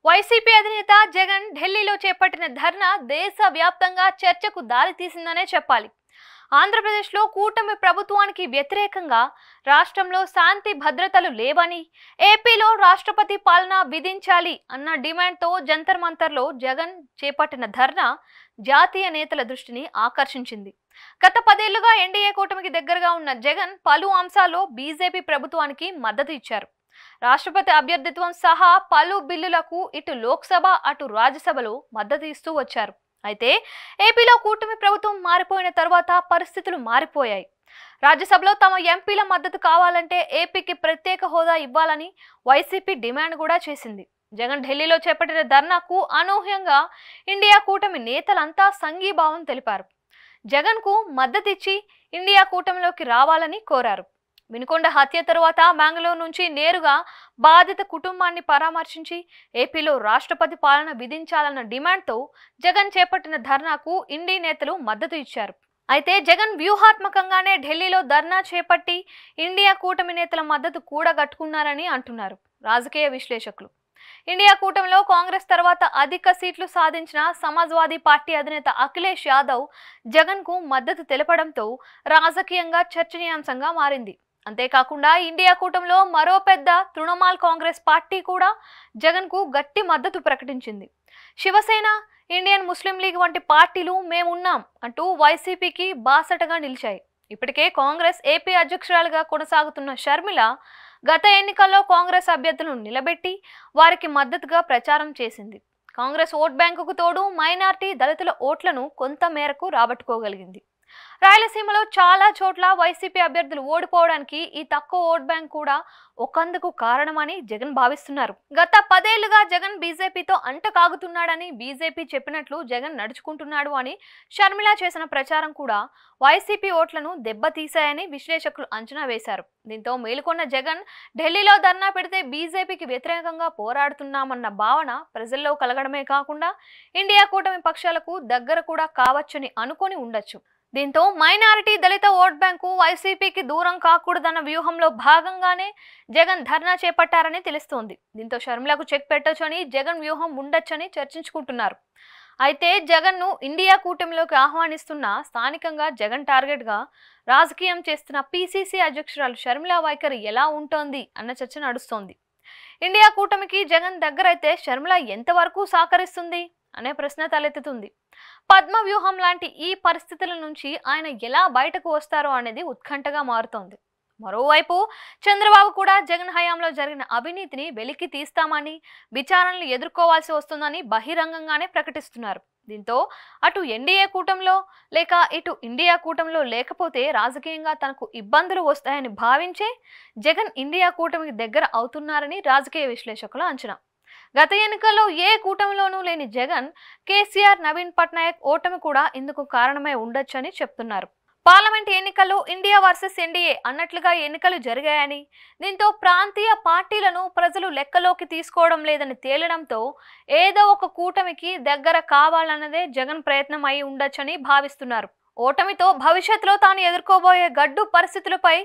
YCP అధినేత జగన్ ఢిల్లీలో చేపట్టిన ధర్నా దేశవ్యాప్తంగా చర్చకు దారితీసిందనే చెప్పాలి. ఆంధ్రప్రదేశ్లో కూటమి ప్రభుత్వానికి వ్యతిరేకంగా రాష్ట్రంలో శాంతి భద్రతలు లేవని, ఏపీలో రాష్ట్రపతి పాలన విధించాలి అన్న డిమాండ్తో జంతర్ మంతర్లో జగన్ చేపట్టిన ధర్నా జాతీయ నేతల దృష్టిని ఆకర్షించింది. గత 10 ఏళ్లుగా ఎన్డీఏ కూటమికి దగ్గరగా ఉన్న జగన్ పలు అంశాల్లో బీజేపీ ప్రభుత్వానికి మద్దతు ఇచ్చారు. రాష్ట్రపతి అభ్యర్థిత్వం సహా పలు బిల్లులకు ఇటు లోక్సభ అటు రాజ్యసభలో మద్దతు ఇస్తూ వచ్చారు. అయితే ఏపీలో కూటమి ప్రభుత్వం మారిపోయిన తర్వాత పరిస్థితులు మారిపోయాయి. రాజ్యసభలో తమ ఎంపీల మద్దతు కావాలంటే ఏపీకి ప్రత్యేక హోదా ఇవ్వాలని వైసీపీ డిమాండ్ కూడా చేసింది. జగన్ ఢిల్లీలో చేపట్టిన ధర్నాకు అనూహ్యంగా ఇండియా కూటమి నేతలంతా సంఘీభావం తెలిపారు. జగన్ కు మద్దతిచ్చి ఇండియా కూటమిలోకి రావాలని కోరారు. వినుకొండ హత్య తరువాత బెంగళూరు నుంచి నేరుగా బాధిత కుటుంబాన్ని పరామర్శించి ఏపీలో రాష్ట్రపతి పాలన విధించాలన్న డిమాండ్తో జగన్ చేపట్టిన ధర్నాకు ఇండీ నేతలు మద్దతు ఇచ్చారు. అయితే జగన్ వ్యూహాత్మకంగానే ఢిల్లీలో ధర్నా చేపట్టి ఇండియా కూటమి నేతల మద్దతు కూడగట్టుకున్నారని అంటున్నారు రాజకీయ విశ్లేషకులు. ఇండియా కూటమిలో కాంగ్రెస్ తర్వాత అధిక సీట్లు సాధించిన సమాజ్వాదీ పార్టీ అధినేత అఖిలేష్ యాదవ్ జగన్ కు మద్దతు తెలపడంతో రాజకీయంగా చర్చనీయాంశంగా మారింది. అంతేకాకుండా ఇండియా కూటమిలో మరో పెద్ద తృణమూల్ కాంగ్రెస్ పార్టీ కూడా జగన్ కు గట్టి మద్దతు ప్రకటించింది. శివసేన, ఇండియన్ ముస్లిం లీగ్ వంటి పార్టీలు మేమున్నాం అంటూ వైసీపీకి బాసటగా నిలిచాయి. ఇప్పటికే కాంగ్రెస్ ఏపీ అధ్యక్షురాలుగా కొనసాగుతున్న షర్మిల గత ఎన్నికల్లో కాంగ్రెస్ అభ్యర్థులను నిలబెట్టి వారికి మద్దతుగా ప్రచారం చేసింది. కాంగ్రెస్ ఓట్ బ్యాంకుకు తోడు మైనార్టీ దళితుల ఓట్లను కొంత మేరకు రాబట్టుకోగలిగింది. రాయలసీమలో చాలా చోట్ల వైసీపీ అభ్యర్థులు ఓడిపోవడానికి ఈ తక్కువ ఓట్ బ్యాంక్ కూడా ఒకందుకు కారణమని జగన్ భావిస్తున్నారు. గత 10 ఏళ్లుగా జగన్ బీజేపీతో అంటకాగుతున్నాడని, బీజేపీ చెప్పినట్లు జగన్ నడుచుకుంటున్నాడు అని షర్మిల చేసిన ప్రచారం కూడా వైసీపీ ఓట్లను దెబ్బతీశాయని విశ్లేషకులు అంచనా వేశారు. దీంతో మేలుకొన్న జగన్ ఢిల్లీలో ధర్నా పెడితే బీజేపీకి వ్యతిరేకంగా పోరాడుతున్నామన్న భావన ప్రజల్లో కలగడమే కాకుండా ఇండియా కూటమి పక్షాలకు దగ్గర కూడా కావచ్చని అనుకొని ఉండొచ్చు. దీంతో మైనారిటీ దళిత ఓట్ బ్యాంకు వైసీపీకి దూరం కాకూడదన్న వ్యూహంలో భాగంగానే జగన్ ధర్నా చేపట్టారని తెలుస్తోంది. దీంతో షర్మిలకు చెక్ పెట్టొచ్చని, జగన్ వ్యూహం ఉండొచ్చని చర్చించుకుంటున్నారు. అయితే జగన్ ను ఇండియా కూటమిలోకి ఆహ్వానిస్తున్న స్థానికంగా జగన్ టార్గెట్ గా రాజకీయం చేస్తున్న పీసీసీ అధ్యక్షురాలు షర్మిల వైఖరి ఎలా ఉంటోంది అన్న చర్చ నడుస్తోంది. ఇండియా కూటమికి జగన్ దగ్గరైతే షర్మిల ఎంతవరకు సహకరిస్తుంది అనే ప్రశ్న తలెత్తుతుంది. పద్మ వ్యూహం లాంటి ఈ పరిస్థితుల నుంచి ఆయన ఎలా బయటకు వస్తారో అనేది ఉత్కంఠగా మారుతోంది. మరోవైపు చంద్రబాబు కూడా జగన్ హయాంలో జరిగిన అవినీతిని వెలికి తీస్తామని, విచారణలు ఎదుర్కోవాల్సి వస్తుందని బహిరంగంగానే ప్రకటిస్తున్నారు. దీంతో అటు ఎన్డీఏ కూటమిలో లేక ఇటు ఇండియా కూటమిలో లేకపోతే రాజకీయంగా తనకు ఇబ్బందులు వస్తాయని భావించే జగన్ ఇండియా కూటమికి దగ్గర అవుతున్నారని రాజకీయ విశ్లేషకుల అంచనా. గత ఎన్నికల్లో ఏ కూటమిలోనూ లేని జగన్, కేసీఆర్, నవీన్ పట్నాయక్ ఓటమి కూడా ఇందుకు కారణమై ఉండొచ్చని చెప్తున్నారు. పార్లమెంట్ ఎన్నికల్లో ఇండియా వర్సెస్ ఎన్డీఏ అన్నట్లుగా ఎన్నికలు జరిగాయని, దీంతో ప్రాంతీయ పార్టీలను ప్రజలు లెక్కలోకి తీసుకోవడం లేదని తేలడంతో ఏదో ఒక కూటమికి దగ్గర కావాలన్నదే జగన్ ప్రయత్నం అయి ఉండొచ్చని భావిస్తున్నారు. ఓటమితో భవిష్యత్తులో తాను ఎదుర్కోబోయే గడ్డు పరిస్థితులపై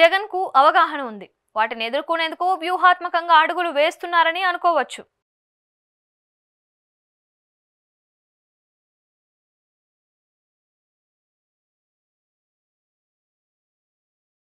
జగన్ కు అవగాహన ఉంది. వాటిని ఎదుర్కొనేందుకు వ్యూహాత్మకంగా అడుగులు వేస్తున్నారని అనుకోవచ్చు.